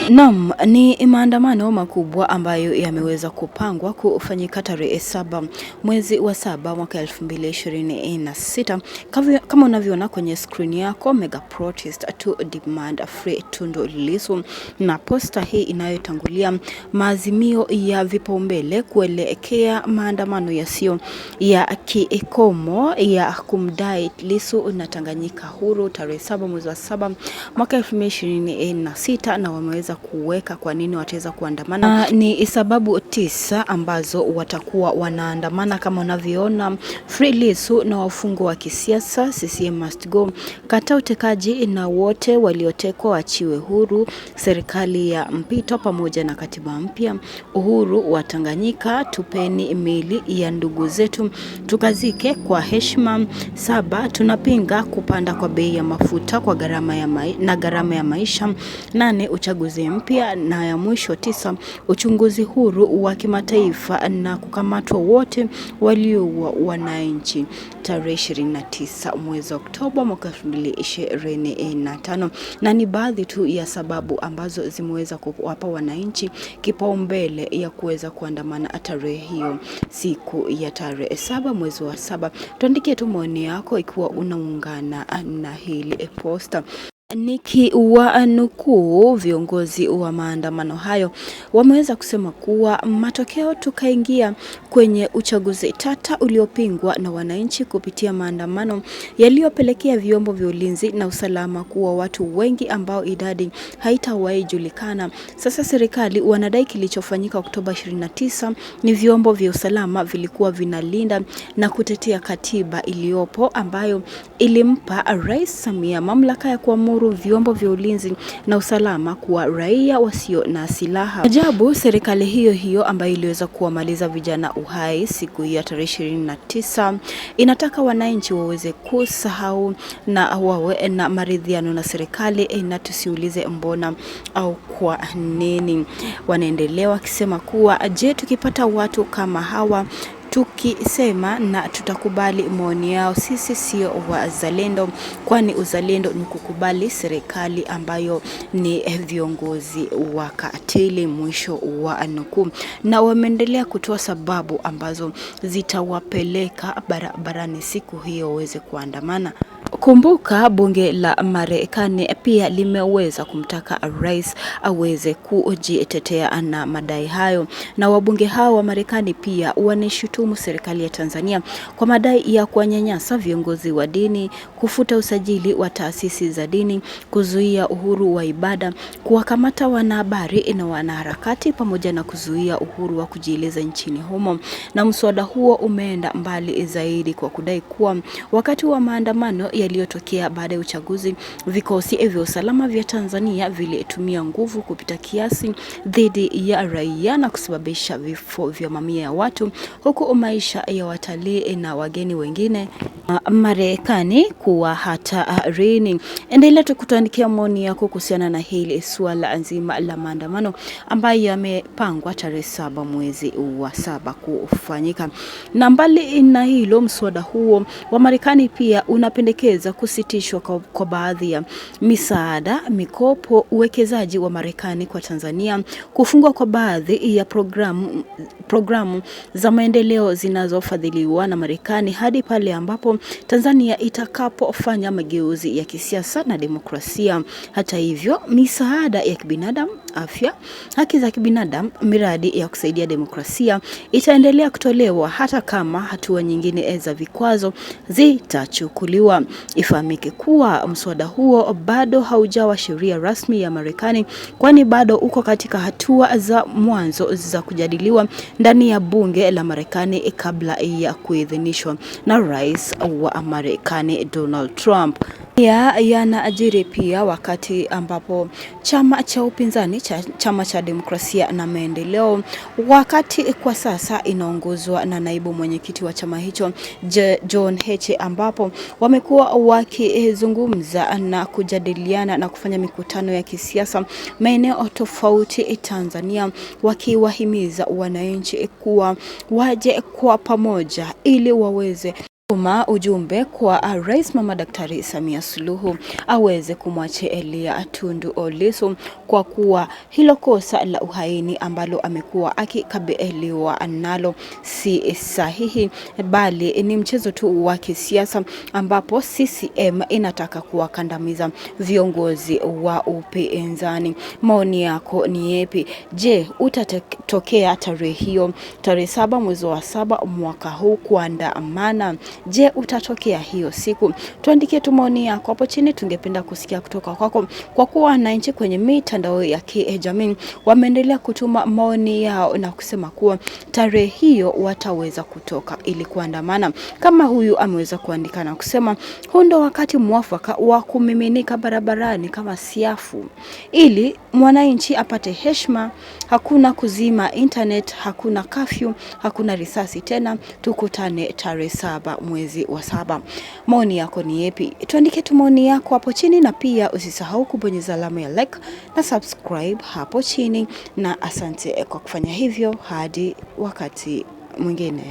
Naam, ni maandamano makubwa ambayo yameweza kupangwa kufanyika tarehe 7 mwezi wa 7 mwaka 2026. Kama unavyoona kwenye screen yako, mega protest to demand free Tundu Lissu, na posta hii inayotangulia maazimio ya vipaumbele kuelekea maandamano yasiyo ya kikomo ya kumdai Lissu na Tanganyika huru tarehe 7 mwezi wa 7 mwaka 2026, na wameweza kuweka kwa nini wataweza kuandamana. Ni sababu 9 ambazo watakuwa wanaandamana kama unavyoona: free Lissu na wafungwa wa kisiasa, CCM must go, kata utekaji na wote waliotekwa wachiwe huru, serikali ya mpito pamoja na katiba mpya, uhuru wa Tanganyika, tupeni mili ya ndugu zetu tukazike kwa heshima, 7 tunapinga kupanda kwa bei ya mafuta kwa gharama ya maisha, 8 uchaguzi mpya, na ya mwisho 9 uchunguzi huru wa kimataifa na kukamatwa wote walioua wananchi tarehe 29 mwezi Oktoba mwaka 2025. Na ni baadhi tu ya sababu ambazo zimeweza kuwapa wananchi kipaumbele ya kuweza kuandamana tarehe hiyo, siku ya tarehe 7 mwezi wa 7. Tuandikie tu maoni yako ikiwa unaungana na hili posta. Nikiwanukuu viongozi wa maandamano hayo, wameweza kusema kuwa matokeo tukaingia kwenye uchaguzi tata uliopingwa na wananchi kupitia maandamano yaliyopelekea vyombo vya ulinzi na usalama kuwa watu wengi ambao idadi haitawahi julikana. Sasa serikali wanadai kilichofanyika Oktoba 29 ni vyombo vya usalama vilikuwa vinalinda na kutetea katiba iliyopo ambayo ilimpa Rais Samia mamlaka ya kuamuru vyombo vya ulinzi na usalama kuwa raia wasio na silaha. Ajabu, serikali hiyo ambayo iliweza kuwamaliza vijana uhai siku ya tarehe 29 inataka wananchi waweze kusahau na wawe na maridhiano na serikali, na tusiulize mbona au kwa nini. Wanaendelea wakisema kuwa je, tukipata watu kama hawa tukisema na tutakubali maoni yao, sisi sio wazalendo, kwani uzalendo ni kukubali serikali ambayo ni viongozi wakatili, mwisho wa nukuu. Na wameendelea kutoa sababu ambazo zitawapeleka barabarani siku hiyo waweze kuandamana. Kumbuka bunge la Marekani pia limeweza kumtaka rais aweze kujitetea na madai hayo, na wabunge hao wa Marekani pia wanashutumu serikali ya Tanzania kwa madai ya kuwanyanyasa viongozi wa dini, kufuta usajili wa taasisi za dini, kuzuia uhuru wa ibada, kuwakamata wanahabari na wanaharakati, pamoja na kuzuia uhuru wa kujieleza nchini humo. Na mswada huo umeenda mbali zaidi kwa kudai kuwa wakati wa maandamano yaliyotokea baada ya uchaguzi, vikosi vya usalama vya Tanzania vilitumia nguvu kupita kiasi dhidi ya raia na kusababisha vifo vya mamia ya watu, huku maisha ya watalii na wageni wengine Marekani kuwa hatarini. Endelea kutuandikia maoni yako kuhusiana na hili swala nzima la maandamano ambayo yamepangwa tarehe 7 mwezi wa 7 kufanyika. Na mbali na hilo, mswada huo wa Marekani pia unapendekeza kusitishwa kwa baadhi ya misaada, mikopo, uwekezaji wa Marekani kwa Tanzania, kufungwa kwa baadhi ya programu za maendeleo zinazofadhiliwa na Marekani hadi pale ambapo Tanzania itakapofanya mageuzi ya kisiasa na demokrasia. Hata hivyo, misaada ya kibinadamu, afya, haki za kibinadamu, miradi ya kusaidia demokrasia itaendelea kutolewa hata kama hatua nyingine za vikwazo zitachukuliwa. Ifahamike kuwa mswada huo bado haujawa sheria rasmi ya Marekani, kwani bado uko katika hatua za mwanzo za kujadiliwa ndani ya bunge la Marekani kabla ya kuidhinishwa na rais wa Marekani Donald Trump. Yanaajiri pia wakati ambapo chama cha upinzani chama cha demokrasia na maendeleo, wakati kwa sasa inaongozwa na naibu mwenyekiti wa chama hicho John Heche, ambapo wamekuwa wakizungumza na kujadiliana na kufanya mikutano ya kisiasa maeneo tofauti Tanzania, wakiwahimiza wananchi kuwa waje kwa pamoja ili waweze ujumbe kwa Rais Mama Daktari Samia Suluhu aweze kumwachilia Tundu Lissu kwa kuwa hilo kosa la uhaini ambalo amekuwa akikabiliwa nalo si sahihi, bali ni mchezo tu wa kisiasa ambapo CCM inataka kuwakandamiza viongozi wa upinzani. Maoni yako ni yapi? Je, utatokea tarehe hiyo, tarehe 7 mwezi wa 7 mwaka huu kuandamana? Je, utatokea hiyo siku? Tuandikie tu maoni yako hapo chini, tungependa kusikia kutoka kwako, kwa kuwa wananchi kwenye mitandao ya kijamii wameendelea kutuma maoni yao na kusema kuwa tarehe hiyo wataweza kutoka ili kuandamana. Kama huyu ameweza kuandika na kusema, huu ndo wakati mwafaka wa kumiminika barabarani kama siafu ili mwananchi apate heshima. Hakuna kuzima internet, hakuna kafyu, hakuna risasi tena. Tukutane tarehe 7 mwezi wa 7. Maoni yako ni yapi? Tuandike tu maoni yako hapo chini, na pia usisahau kubonyeza alama ya like na subscribe hapo chini, na asante kwa kufanya hivyo. Hadi wakati mwingine.